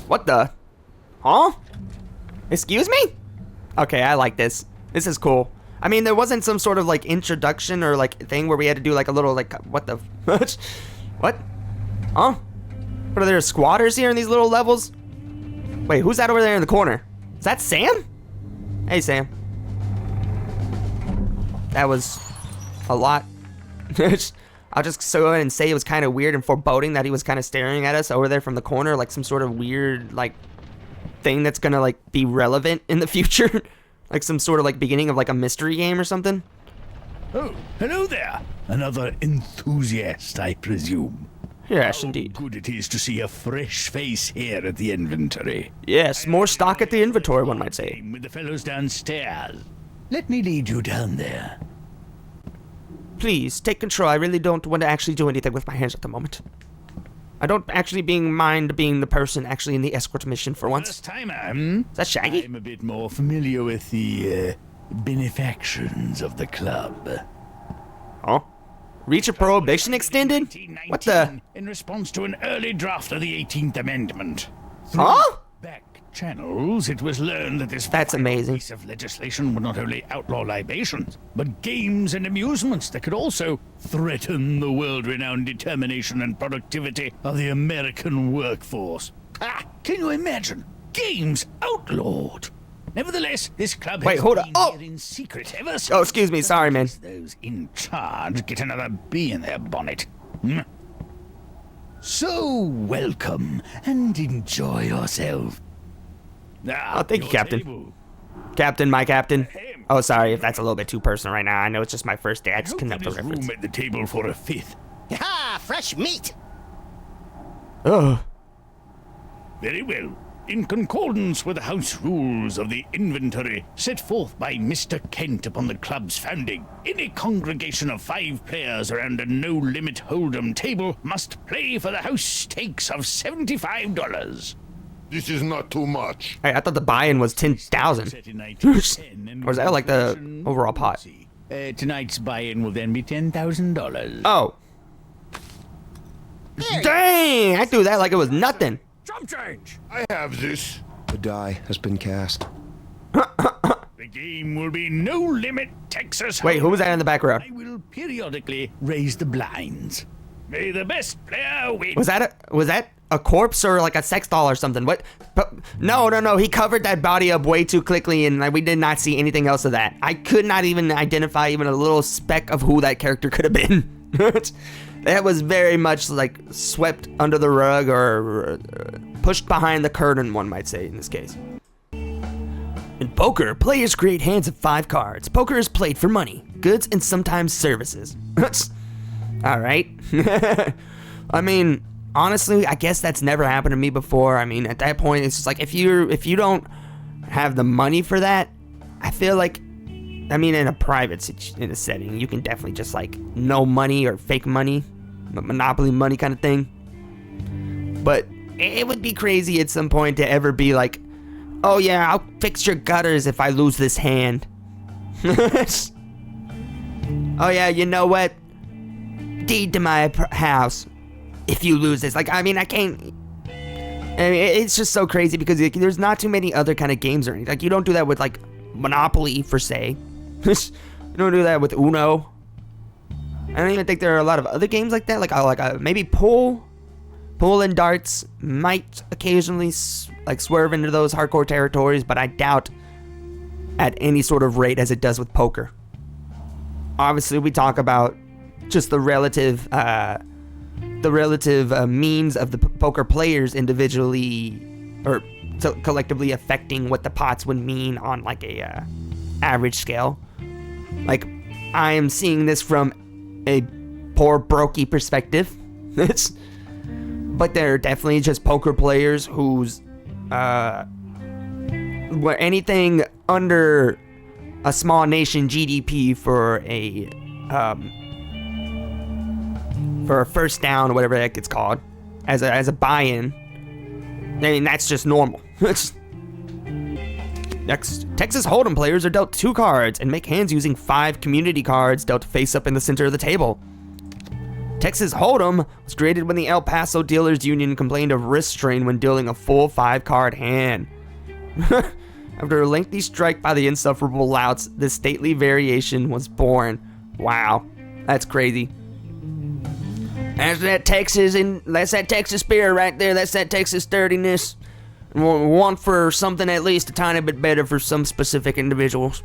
What the? Huh? Excuse me? Okay, I like this. This is cool. I mean, there wasn't some sort of like introduction or like thing where we had to do like a little like what the what? Huh? What are there squatters here in these little levels? Wait, who's that over there in the corner? Is that Sam? Hey, Sam. That was a lot. I'll just go ahead and say it was kind of weird and foreboding that he was kind of staring at us over there from the corner like some sort of weird like thing that's gonna like be relevant in the future. Like some sort of like beginning of like a mystery game or something. Oh, hello there. Another enthusiast, I presume. Yes, indeed. How good it is to see a fresh face here at the inventory. Yes, more stock at the inventory, one might say. With the fellows downstairs. Let me lead you down there. Please, take control. I really don't want to actually do anything with my hands at the moment. I don't actually mind being the person actually in the escort mission for once. First timer, Is that Shaggy? I'm a bit more familiar with the benefactions of the club. Oh? Reach of Prohibition extended? What the? In response to an early draft of the 18th Amendment. Huh? Back channels, it was learned that this That's amazing. piece of legislation would not only outlaw libations, but games and amusements that could also threaten the world-renowned determination and productivity of the American workforce. Can you imagine? Games outlawed! Nevertheless, this club has hold been up. here in secret ever since. Oh, excuse me, sorry, man. Those in charge get another bee in their bonnet. So, welcome, and enjoy yourself. Oh, thank you, Captain. Captain, my captain. Oh, sorry if that's a little bit too personal right now. I know it's just my first day. I just couldn't have the reference. Room at the table for a fifth. Ha! Fresh meat! Ugh. Very well. In concordance with the house rules of the inventory set forth by Mr. Kent upon the club's founding, any congregation of 5 players around a no-limit hold'em table must play for the house stakes of $75. This is not too much. Hey, I thought the buy-in was 10,000. Set in 1910 Or is that like the overall pot? Tonight's buy-in will then be $10,000. Oh. Dang! I threw that like it was nothing. Jump change! I have this. The die has been cast. The game will be no limit Texas. Wait, who was that in the background? I will periodically raise the blinds. May the best player win. Was that a corpse or like a sex doll or something? What? But no. He covered that body up way too quickly, and we did not see anything else of that. I could not even identify even a little speck of who that character could have been. That was very much like swept under the rug or pushed behind the curtain, one might say in this case. In poker, players create hands of 5 cards. Poker is played for money, goods, and sometimes services. All right. I mean, honestly, I guess that's never happened to me before. I mean, at that point, it's just like if you don't have the money for that, I feel like, I mean, in a setting, you can definitely just like no money or fake money, monopoly money kind of thing. But it would be crazy at some point to ever be like, oh yeah, I'll fix your gutters if I lose this hand. Oh yeah, you know what? Deed to my house if you lose this. Like, I mean, I can't. I mean, it's just so crazy because there's not too many other kind of games or anything. Like, you don't do that with like Monopoly per se. You don't do that with Uno. I don't even think there are a lot of other games like that. Like maybe pool and darts might occasionally like swerve into those hardcore territories, but I doubt at any sort of rate as it does with poker. Obviously, we talk about just the relative means of the poker players individually or collectively affecting what the pots would mean on like a average scale. Like, I am seeing this from a poor brokey perspective. But there are definitely just poker players whose where anything under a small nation GDP for a first down or whatever that gets called as a buy-in. I mean, that's just normal. Next, Texas Hold'em players are dealt 2 cards and make hands using 5 community cards dealt face up in the center of the table. Texas Hold'em was created when the El Paso Dealers Union complained of wrist strain when dealing a full 5-card hand. After a lengthy strike by the insufferable louts, this stately variation was born. Wow, that's crazy. That's that Texas spirit right there. That's that Texas sturdiness. One for something at least a tiny bit better for some specific individuals.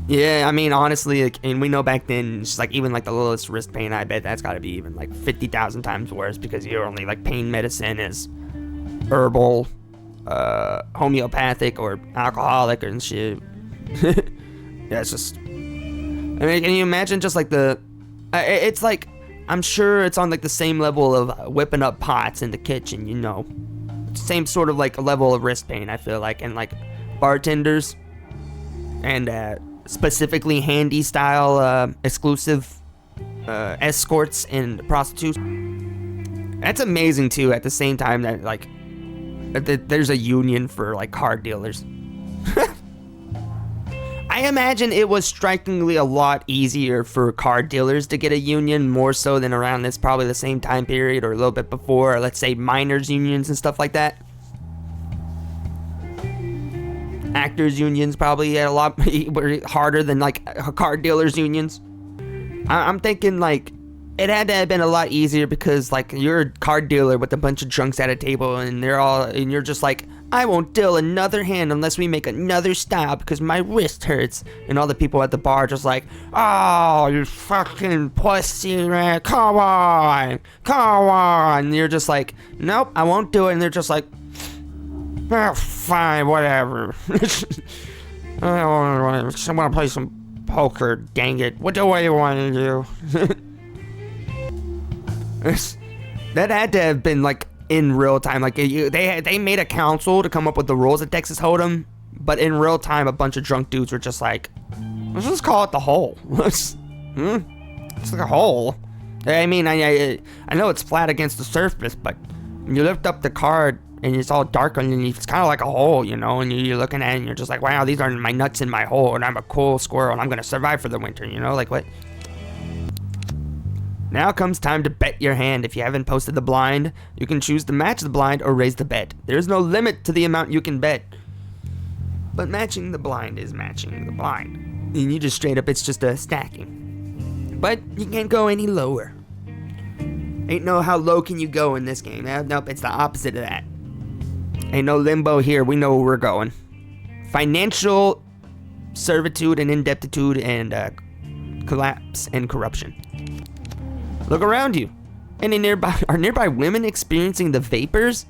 Yeah, I mean, honestly, like, and we know back then, it's like even like the littlest wrist pain, I bet that's got to be even like 50,000 times worse because you're only like pain medicine is herbal, homeopathic, or alcoholic and shit. Yeah, it's just. I mean, can you imagine just like it's like, I'm sure it's on like the same level of whipping up pots in the kitchen, you know, same sort of like level of wrist pain. I feel like, and like bartenders and specifically handy style exclusive escorts and prostitutes. That's amazing too. At the same time that like there's a union for like card dealers. I imagine it was strikingly a lot easier for card dealers to get a union, more so than around this probably the same time period or a little bit before, or let's say miners unions and stuff like that. Actors unions probably had a lot harder than like card dealers unions. I'm thinking like it had to have been a lot easier because like you're a card dealer with a bunch of drunks at a table and you're just like, I won't deal another hand unless we make another style because my wrist hurts. And all the people at the bar just like, oh, you fucking pussy, man, come on. And you're just like, nope, I won't do it. And they're just like, oh, fine, whatever. I want to play some poker, dang it. What do you want to do? That had to have been like in real time. Like they made a council to come up with the rules at Texas Hold'em, but in real time, a bunch of drunk dudes were just like, let's just call it the hole. It's like a hole. I mean, I know it's flat against the surface, but when you lift up the card and it's all dark underneath, it's kind of like a hole, you know, and you're looking at it and you're just like, wow, these are my nuts in my hole, and I'm a cool squirrel, and I'm going to survive for the winter, you know, like what? Now comes time to bet your hand. If you haven't posted the blind, you can choose to match the blind or raise the bet. There's no limit to the amount you can bet. But matching the blind is matching the blind. And you just straight up, it's just a stacking. But you can't go any lower. Ain't no how low can you go in this game. Nope, it's the opposite of that. Ain't no limbo here. We know where we're going. Financial servitude and indebtitude and collapse and corruption. Look around you. Are nearby women experiencing the vapors?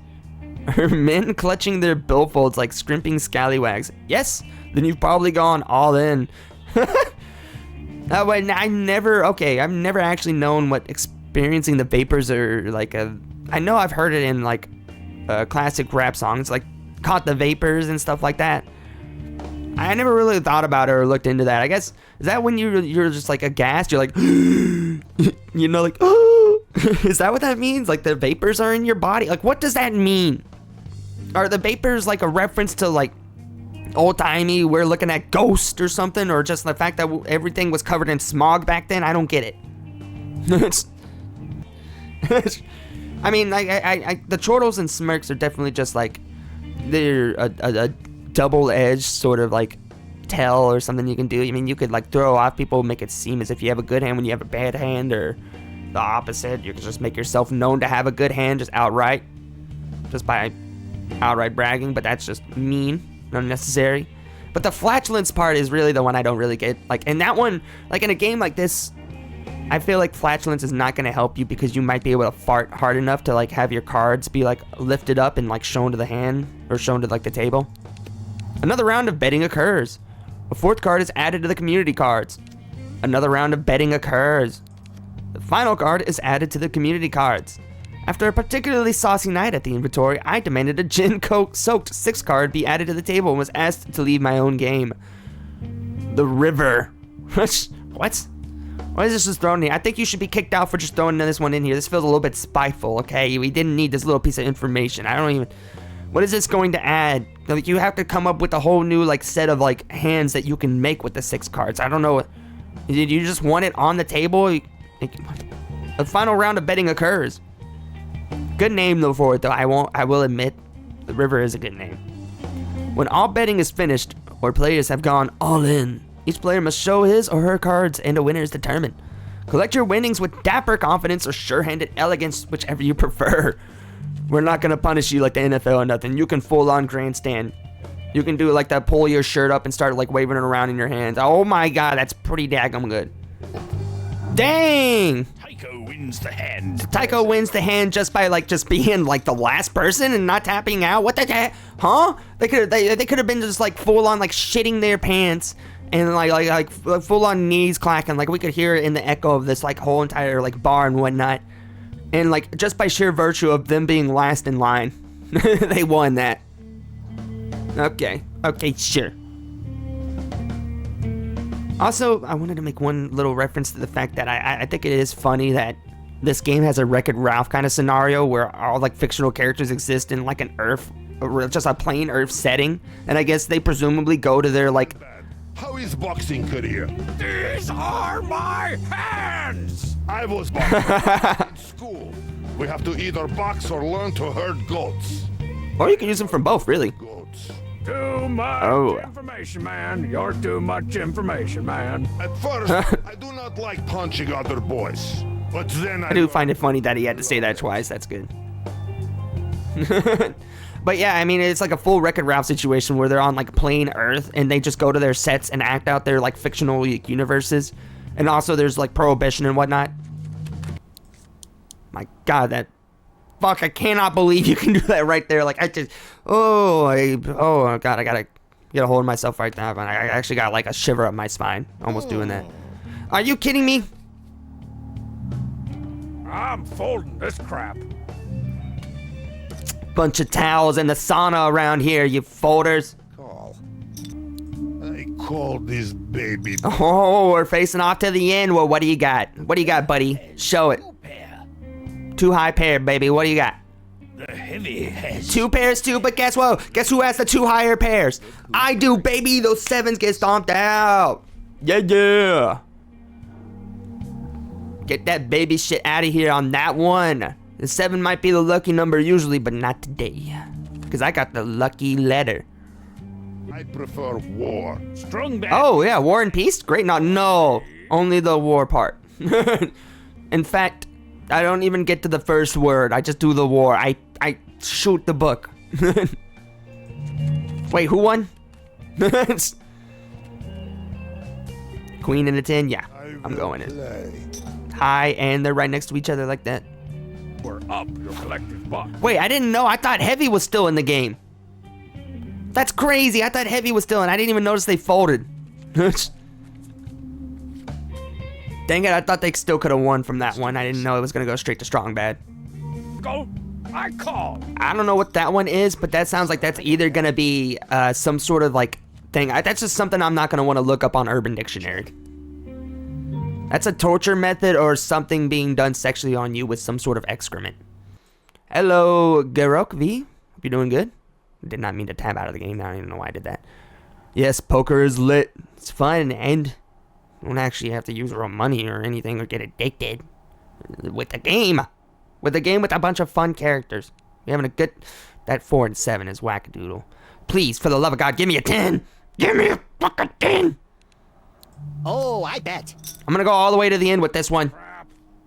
Are men clutching their billfolds like scrimping scallywags? Yes? Then you've probably gone all in. I've never actually known what experiencing the vapors are like. I know I've heard it in like classic rap songs, like caught the vapors and stuff like that. I never really thought about it or looked into that. I guess, is that when you're just like aghast? You're like, you know, like, oh, is that what that means? Like the vapors are in your body? Like, what does that mean? Are the vapors like a reference to like old-timey, we're looking at ghosts or something? Or just the fact that everything was covered in smog back then? I don't get it. I mean, the chortles and smirks are definitely just like, they're a double-edged sort of like tell or something you can do. I mean, you could like throw off people, make it seem as if you have a good hand when you have a bad hand, or the opposite. You can just make yourself known to have a good hand just outright, just by outright bragging, but that's just mean, unnecessary. But the flatulence part is really the one I don't really get. Like, and that one, like in a game like this, I feel like flatulence is not going to help you because you might be able to fart hard enough to like have your cards be like lifted up and like shown to the hand or shown to like the table. Another round of betting occurs. A fourth card is added to the community cards. Another round of betting occurs. The final card is added to the community cards. After a particularly saucy night at the inventory, I demanded a gin coke soaked 6th card be added to the table and was asked to leave my own game. The river. What? Why is this just thrown in here? I think you should be kicked out for just throwing this one in here. This feels a little bit spiteful, okay? We didn't need this little piece of information. What is this going to add? Like, you have to come up with a whole new like set of like hands that you can make with the 6 cards. I don't know. Did you just want it on the table? A final round of betting occurs. Good name though for it though. I will admit, the river is a good name. When all betting is finished, or players have gone all in, each player must show his or her cards and a winner is determined. Collect your winnings with dapper confidence or sure-handed elegance, whichever you prefer. We're not gonna punish you like the NFL or nothing. You can full-on grandstand. You can do like that, pull your shirt up and start like waving it around in your hands. Oh my god, that's pretty daggum good. Dang! Tycho wins the hand. Tycho wins the hand just by like just being like the last person and not tapping out. What the heck? Huh? They could have been just like full on like shitting their pants and like full on knees clacking. Like we could hear it in the echo of this like whole entire like bar and whatnot. And like just by sheer virtue of them being last in line, they won that. Okay, sure. Also, I wanted to make one little reference to the fact that I think it is funny that this game has a Wreck-It Ralph kind of scenario where all like fictional characters exist in like an Earth, or just a plain Earth setting, and I guess they presumably go to their like. How is boxing career? These are my hands. I was boxing in school. We have to either box or learn to herd goats. Or you can use them from both, really. Goats. Too much information, man. You're too much information, man. At first, I do not like punching other boys. But then I do find it funny that he had to say that twice. That's good. But yeah, I mean, it's like a full Wreck-It Ralph situation where they're on like plain Earth and they just go to their sets and act out their like fictional like, universes. And also there's like prohibition and whatnot. My god, that... Fuck, I cannot believe you can do that right there. Like, I just... Oh god, I gotta get a hold of myself right now. I actually got like a shiver up my spine almost doing that. Are you kidding me? I'm folding this crap. Bunch of towels in the sauna around here, you folders. I call this baby. Oh, we're facing off to the end. Well, what do you got? What do you got, buddy? Show it. Two high pair, baby. What do you got? The heavy has... Two pairs too, but guess what? Guess who has the two higher pairs? I do, baby. Those sevens get stomped out. Yeah. Get that baby shit out of here on that one. The 7 might be the lucky number usually, but not today. Because I got the lucky letter. I prefer war. Strung back. Oh, yeah, war and peace? Great. No, only the war part. In fact, I don't even get to the first word. I just do the war. I shoot the book. Wait, who won? Queen and a 10? Yeah, I'm going in. High, and they're right next to each other like that. We're up your collective box. Wait, I didn't know. I thought heavy was still in the game. That's crazy. I thought heavy was still in. I didn't even notice they folded. Dang it, I thought they still could have won from that one. I didn't know it was going to go straight to strong bad. Go. I call. I don't know what that one is, but that sounds like that's either going to be some sort of like thing. That's just something I'm not going to want to look up on Urban Dictionary. That's a torture method or something being done sexually on you with some sort of excrement. Hello, Garok V. Hope you're doing good. Did not mean to tab out of the game. I don't even know why I did that. Yes, poker is lit. It's fun, and you don't actually have to use real money or anything or get addicted. With the game. With a bunch of fun characters. We're having a good... That 4 and 7 is wackadoodle. Please, for the love of God, give me a 10. Give me a fucking 10. Oh, I bet. I'm gonna go all the way to the end with this one.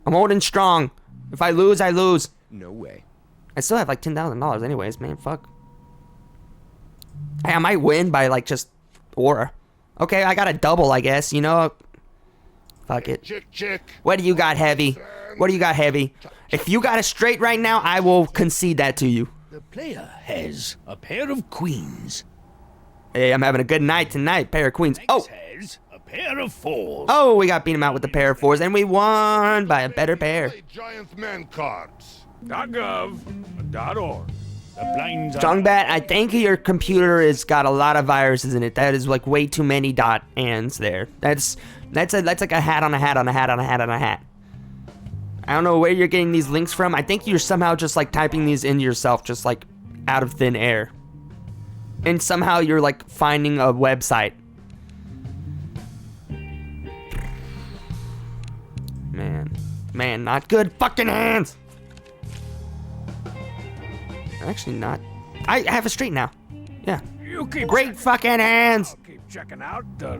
I'm holding strong. If I lose, I lose. No way. I still have like $10,000 anyways, man. Fuck. Hey, I might win by like just aura. Okay, I got a double, I guess. You know. Fuck it. Chick. What do you got, heavy? What do you got, heavy? If you got a straight right now, I will concede that to you. The player has a pair of queens. Hey, I'm having a good night tonight. Pair of queens. Oh. Has a pair of fours. Oh, we got beat him out with the pair of 4s, and we won by a better pair. Giant man cards. .gov.org. The blinds are... Strongbat, I think your computer has got a lot of viruses in it. That is like way too many .ands there. That's like a hat on a hat on a hat on a hat on a hat. I don't know where you're getting these links from. I think you're somehow just like typing these in yourself, just like out of thin air. And somehow you're like finding a website. Man, not good fucking hands. Actually, not. I have a straight now. Yeah. You keep Great fucking hands. I'll keep checking out the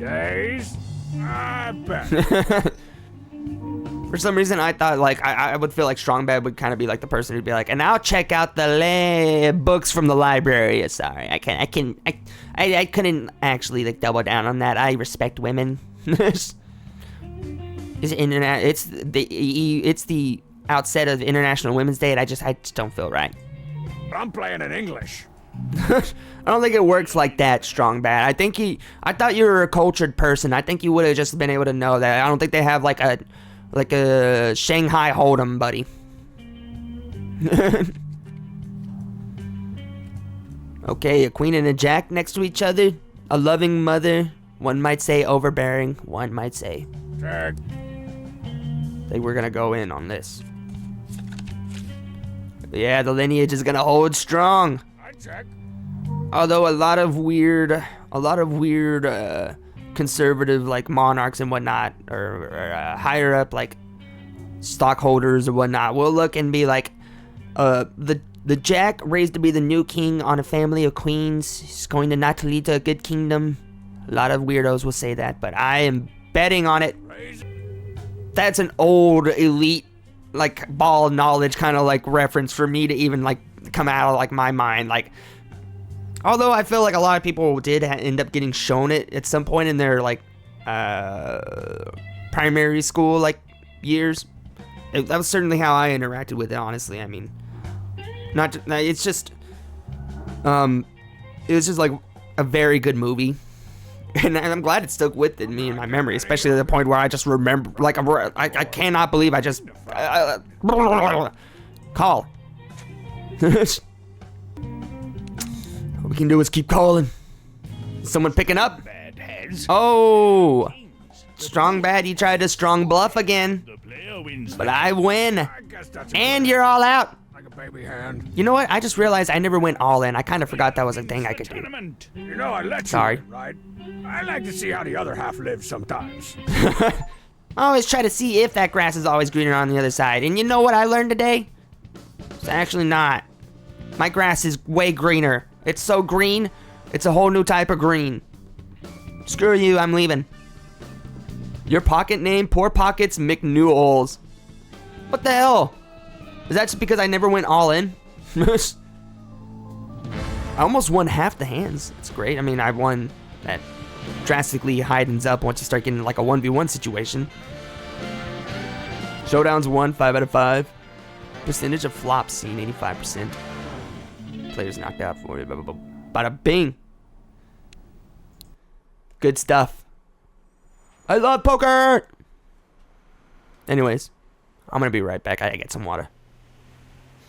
ladies. I bet. For some reason, I thought like I would feel like Strong Bad would kind of be like the person who'd be like, and I'll check out the books from the library. Sorry, I couldn't actually like double down on that. I respect women. It's the outset of International Women's Day, and I just don't feel right. I'm playing in English. I don't think it works like that, Strong Bad. I thought you were a cultured person. I think you would have just been able to know that. I don't think they have like a Shanghai Hold'em, buddy. Okay, a queen and a jack next to each other. A loving mother. One might say overbearing. One might say. Check. I think we're gonna go in on this. Yeah, the lineage is gonna hold strong. I check. Although a lot of weird conservative like monarchs and whatnot, or higher up like stockholders or whatnot, will look and be like, the Jack raised to be the new king on a family of queens. He's going to not lead to a good kingdom. A lot of weirdos will say that, but I am betting on it. That's an old elite like ball knowledge kind of like reference for me to even like come out of like my mind. Like, although I feel like a lot of people did end up getting shown it at some point in their like primary school like years. That was certainly how I interacted with it, honestly. I mean, it's just it was just like a very good movie. And I'm glad it stuck with me in my memory, especially to the point where I just remember, like, I cannot believe I just call. What we can do is keep calling. Someone picking up? Bad has. Oh, Strong Bad, you tried to strong bluff again, The player wins. but I win, I guess that's and you're all out. like a baby hand. You know what? I just realized I never went all in. I kind of forgot that was a thing I could do. Tournament. You know I let Sorry. you in, right? I like to see how the other half lives sometimes. I always try to see if that grass is always greener on the other side. And you know what I learned today? It's actually not. My grass is way greener. It's so green, it's a whole new type of green. Screw you, I'm leaving. Your pocket name, Poor Pockets McNewells. What the hell? Is that just because I never went all in? I almost won half the hands. It's great. I mean, I won that drastically heightens up once you start getting like a 1v1 situation. Showdowns 1, 5 out of 5. Percentage of flops seen, 85%. Players knocked out for it. Bada bing. Good stuff. I love poker! Anyways, I'm gonna be right back. I gotta get some water.